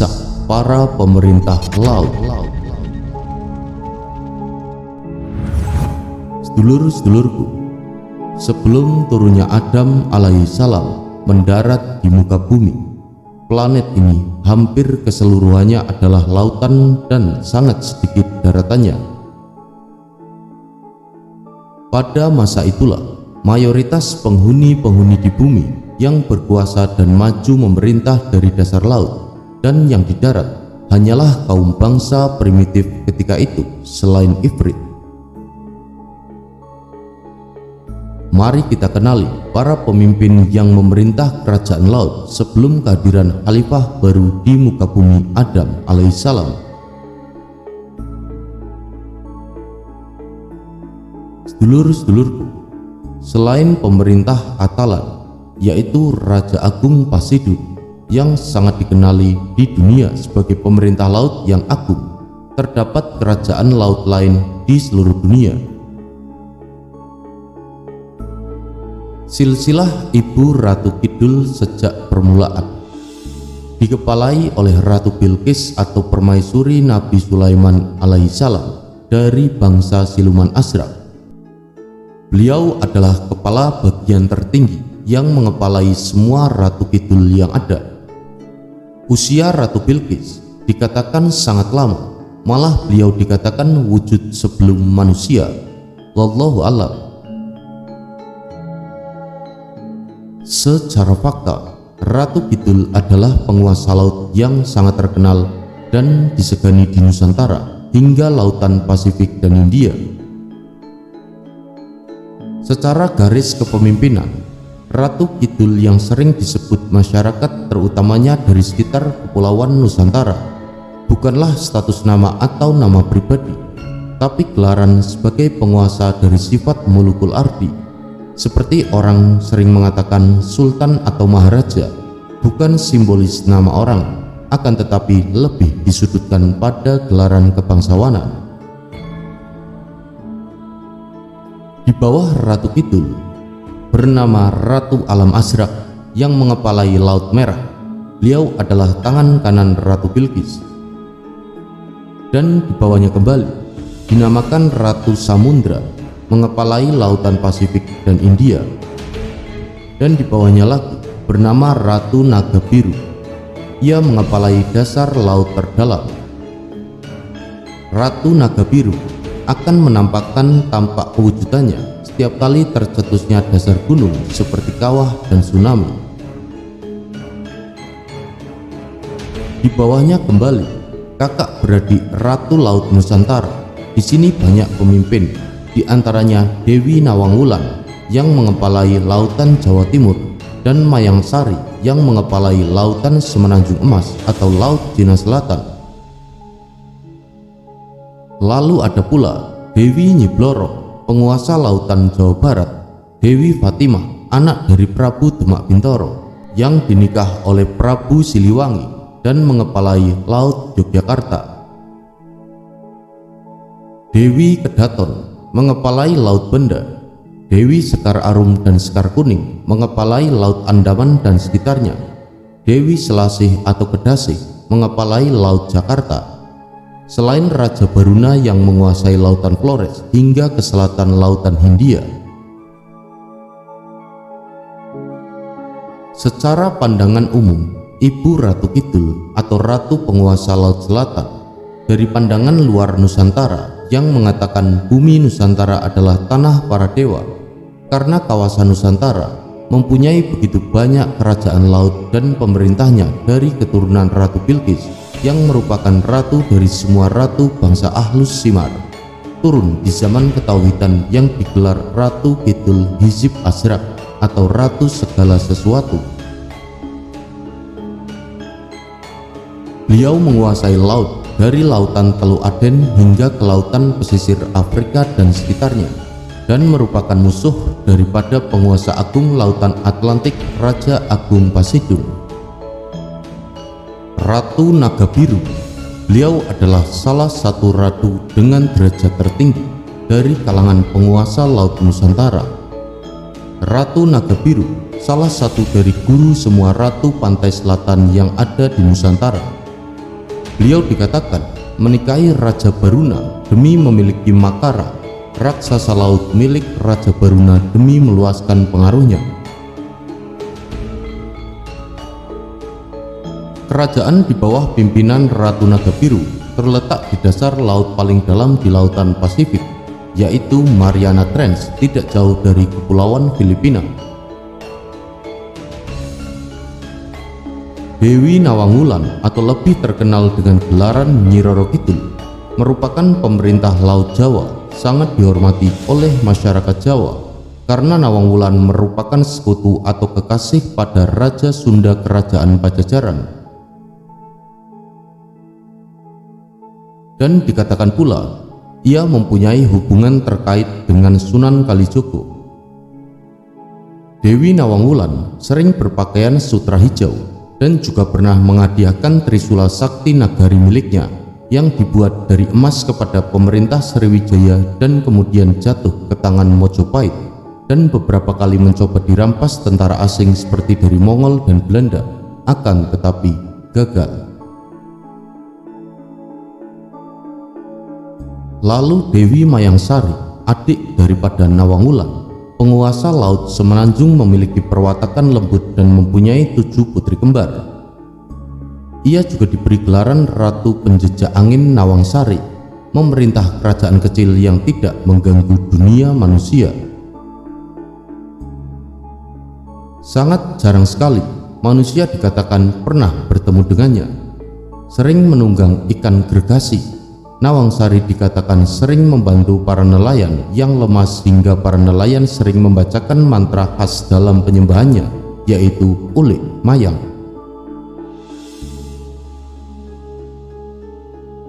Kisah para pemerintah laut. Sedulur-sedulurku, sebelum turunnya Adam alaihissalam mendarat di muka bumi, planet ini hampir keseluruhannya adalah lautan dan sangat sedikit daratannya. Pada masa itulah mayoritas penghuni-penghuni di bumi yang berkuasa dan maju memerintah dari dasar laut, dan yang di darat hanyalah kaum bangsa primitif ketika itu selain Ifrit. Mari kita kenali para pemimpin yang memerintah kerajaan laut sebelum kehadiran khalifah baru di muka bumi, Adam alaihissalam. Sedulur-sedulurku, selain pemerintah Atalan, yaitu Raja Agung Poseidon yang sangat dikenali di dunia sebagai pemerintah laut yang agung, terdapat kerajaan laut lain di seluruh dunia. Silsilah Ibu Ratu Kidul sejak permulaan dikepalai oleh Ratu Bilqis atau permaisuri Nabi Sulaiman alaihissalam dari bangsa siluman Azraq. Beliau adalah kepala bagian tertinggi yang mengepalai semua Ratu Kidul yang ada. Usia Ratu Bilqis dikatakan sangat lama, malah beliau dikatakan wujud sebelum manusia. Wallahu a'lam. Secara fakta, Ratu Kidul adalah penguasa laut yang sangat terkenal dan disegani di Nusantara hingga lautan Pasifik dan India. Secara garis kepemimpinan, Ratu Kidul yang sering disebut masyarakat terutamanya dari sekitar Kepulauan Nusantara bukanlah status nama atau nama pribadi, tapi gelaran sebagai penguasa dari sifat mulukul ardi. Seperti orang sering mengatakan sultan atau maharaja, bukan simbolis nama orang, akan tetapi lebih disudutkan pada gelaran kebangsawanan. Di bawah Ratu Kidul bernama Ratu Alam Azraq yang mengepalai Laut Merah. Beliau adalah tangan kanan Ratu Bilqis. Dan di bawahnya kembali dinamakan Ratu Samudra, mengepalai lautan Pasifik dan India. Dan di bawahnya lagi bernama Ratu Naga Biru. Ia mengepalai dasar laut terdalam. Ratu Naga Biru akan menampakkan tampak kewujudannya setiap kali tercetusnya dasar gunung seperti kawah dan tsunami. Di bawahnya kembali kakak beradik Ratu Laut Nusantara. Di sini banyak pemimpin, di antaranya Dewi Nawangwulan yang mengepalai lautan Jawa Timur dan Mayang Sari yang mengepalai lautan Semenanjung Emas atau Laut Cina Selatan. Lalu ada pula Dewi Nyi Bloro, penguasa lautan Jawa Barat, Dewi Fatimah, anak dari Prabu Demak Bintoro yang dinikah oleh Prabu Siliwangi dan mengepalai Laut Yogyakarta. Dewi Kedaton mengepalai Laut Banda. Dewi Sekar Arum dan Sekar Kuning mengepalai Laut Andaman dan sekitarnya. Dewi Selasih atau Kedasih mengepalai Laut Jakarta. Selain Raja Baruna yang menguasai lautan Flores hingga ke selatan lautan Hindia. Secara pandangan umum, Ibu Ratu Kidul atau Ratu Penguasa Laut Selatan dari pandangan luar Nusantara yang mengatakan bumi Nusantara adalah tanah para dewa, karena kawasan Nusantara mempunyai begitu banyak kerajaan laut dan pemerintahnya dari keturunan Ratu Bilqis yang merupakan ratu dari semua ratu bangsa Ahlus Simar, turun di zaman ketauhidan yang digelar Ratu Kidul Hizib Azraq atau Ratu Segala Sesuatu. Beliau menguasai laut dari lautan Teluk Aden hingga ke lautan pesisir Afrika dan sekitarnya, dan merupakan musuh daripada penguasa agung lautan Atlantik Raja Agung Poseidon. Ratu Naga Biru, beliau adalah salah satu ratu dengan derajat tertinggi dari kalangan penguasa Laut Nusantara. Ratu Naga Biru salah satu dari guru semua ratu pantai selatan yang ada di Nusantara. Beliau dikatakan menikahi Raja Baruna demi memiliki Makara, raksasa laut milik Raja Baruna, demi meluaskan pengaruhnya. Kerajaan di bawah pimpinan Ratu Naga Biru terletak di dasar laut paling dalam di Lautan Pasifik, yaitu Mariana Trench, tidak jauh dari Kepulauan Filipina. Dewi Nawangwulan atau lebih terkenal dengan gelaran Nyi Roro Kidul merupakan pemerintah Laut Jawa, sangat dihormati oleh masyarakat Jawa karena Nawangwulan merupakan sekutu atau kekasih pada Raja Sunda Kerajaan Pajajaran. Dan dikatakan pula ia mempunyai hubungan terkait dengan Sunan Kalijogo. Dewi Nawangwulan sering berpakaian sutra hijau dan juga pernah menghadiahkan Trisula Sakti Nagari miliknya yang dibuat dari emas kepada pemerintah Sriwijaya dan kemudian jatuh ke tangan Mojopahit, dan beberapa kali mencoba dirampas tentara asing seperti dari Mongol dan Belanda, akan tetapi gagal. Lalu Dewi Mayangsari, adik daripada Nawangwulan, penguasa laut semenanjung, memiliki perwatakan lembut dan mempunyai 7 putri kembar. Ia juga diberi gelaran Ratu Penjejak Angin Nawangsari, memerintah kerajaan kecil yang tidak mengganggu dunia manusia. Sangat jarang sekali manusia dikatakan pernah bertemu dengannya. Sering menunggang ikan gergasi, Nawangsari dikatakan sering membantu para nelayan yang lemas hingga para nelayan sering membacakan mantra khas dalam penyembahannya, yaitu Ulik Mayang.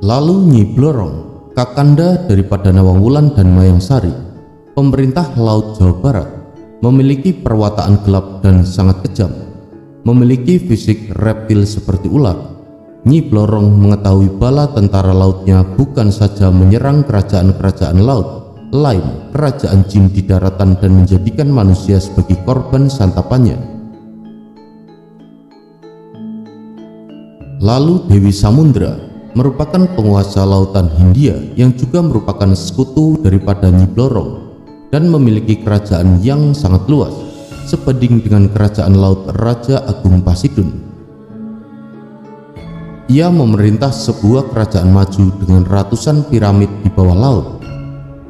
Lalu Nyi Blorong, kakanda daripada Nawangwulan dan Mayangsari, pemerintah Laut Jawa Barat, memiliki perwataan gelap dan sangat kejam, memiliki fisik reptil seperti ular. Nyi Blorong mengetahui bala tentara lautnya bukan saja menyerang kerajaan-kerajaan laut lain, kerajaan jin di daratan, dan menjadikan manusia sebagai korban santapannya. Lalu Dewi Samudra merupakan penguasa lautan Hindia yang juga merupakan sekutu daripada Nyi Blorong dan memiliki kerajaan yang sangat luas, sebanding dengan kerajaan laut Raja Agung Pasidun. Ia memerintah sebuah kerajaan maju dengan ratusan piramid di bawah laut.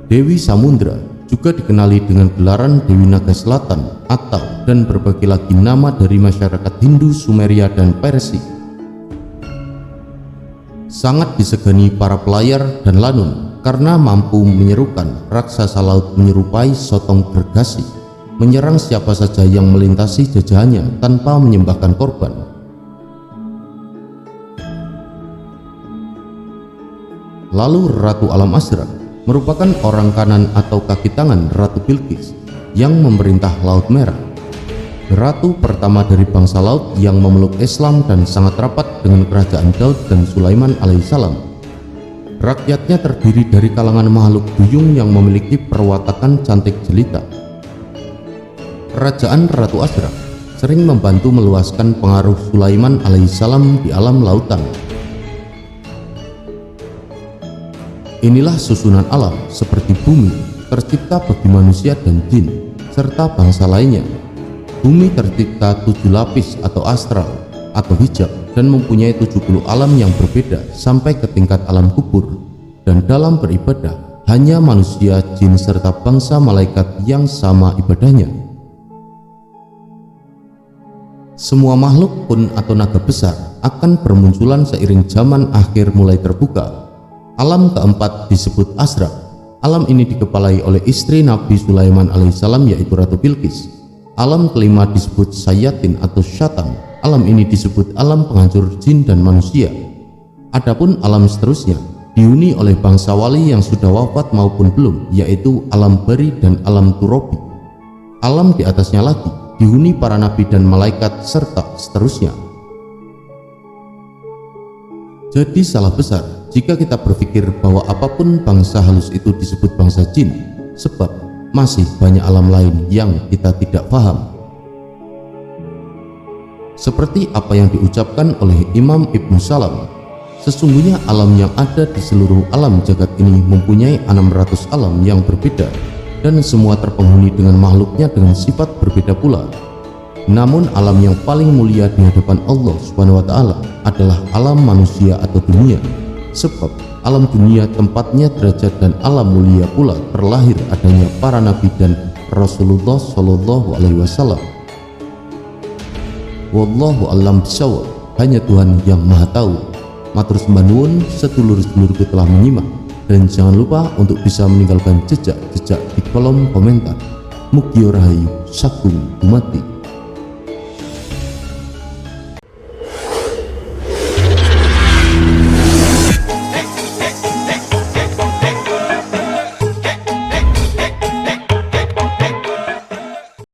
Dewi Samudra juga dikenali dengan gelaran Dewi Naga Selatan atau dan berbagai lagi nama dari masyarakat Hindu, Sumeria, dan Persia. Sangat disegani para pelayar dan lanun karena mampu menyerukan raksasa laut menyerupai sotong gergasi, menyerang siapa saja yang melintasi jajahannya tanpa menyembahkan korban. Lalu Ratu Alam Azra merupakan orang kanan atau kaki tangan Ratu Bilqis yang memerintah Laut Merah, ratu pertama dari bangsa laut yang memeluk Islam dan sangat rapat dengan kerajaan Daud dan Sulaiman alaihissalam. Rakyatnya terdiri dari kalangan makhluk duyung yang memiliki perwatakan cantik jelita. Kerajaan Ratu Azra sering membantu meluaskan pengaruh Sulaiman alaihissalam di alam lautan. Inilah susunan alam seperti bumi tercipta bagi manusia dan jin serta bangsa lainnya. Bumi tercipta 7 lapis atau astral atau hijab dan mempunyai 70 alam yang berbeda sampai ke tingkat alam kubur, dan dalam beribadah hanya manusia, jin serta bangsa malaikat yang sama ibadahnya. Semua makhluk pun atau naga besar akan bermunculan seiring zaman akhir mulai terbuka. Alam keempat disebut Asraq. Alam ini dikepalai oleh istri Nabi Sulaiman alaihissalam, yaitu Ratu Bilqis. Alam kelima disebut Sayatin atau Syaitan. Alam ini disebut alam penghancur jin dan manusia. Adapun alam seterusnya dihuni oleh bangsa wali yang sudah wafat maupun belum, yaitu alam bari dan alam turobi. Alam di atasnya lagi dihuni para nabi dan malaikat serta seterusnya. Jadi salah besar jika kita berpikir bahwa apapun bangsa halus itu disebut bangsa jin, sebab masih banyak alam lain yang kita tidak paham. Seperti apa yang diucapkan oleh Imam Ibnu Salam, Sesungguhnya alam yang ada di seluruh alam jagat ini mempunyai 600 alam yang berbeda, dan semua terpenghuni dengan makhluknya dengan sifat berbeda pula. Namun alam yang paling mulia di hadapan Allah Subhanahu wa Ta'ala adalah alam manusia atau dunia, sebab alam dunia tempatnya derajat dan alam mulia pula terlahir adanya para nabi dan Rasulullah Shallallahu Alaihi Wasallam. Wallahu a'lam bishawab. Hanya Tuhan yang Maha Tahu. Matur sembah nuwun sedulur-sedulurku telah menyimak, dan jangan lupa untuk bisa meninggalkan jejak-jejak di kolom komentar. Mugi rahayu sagung dumati.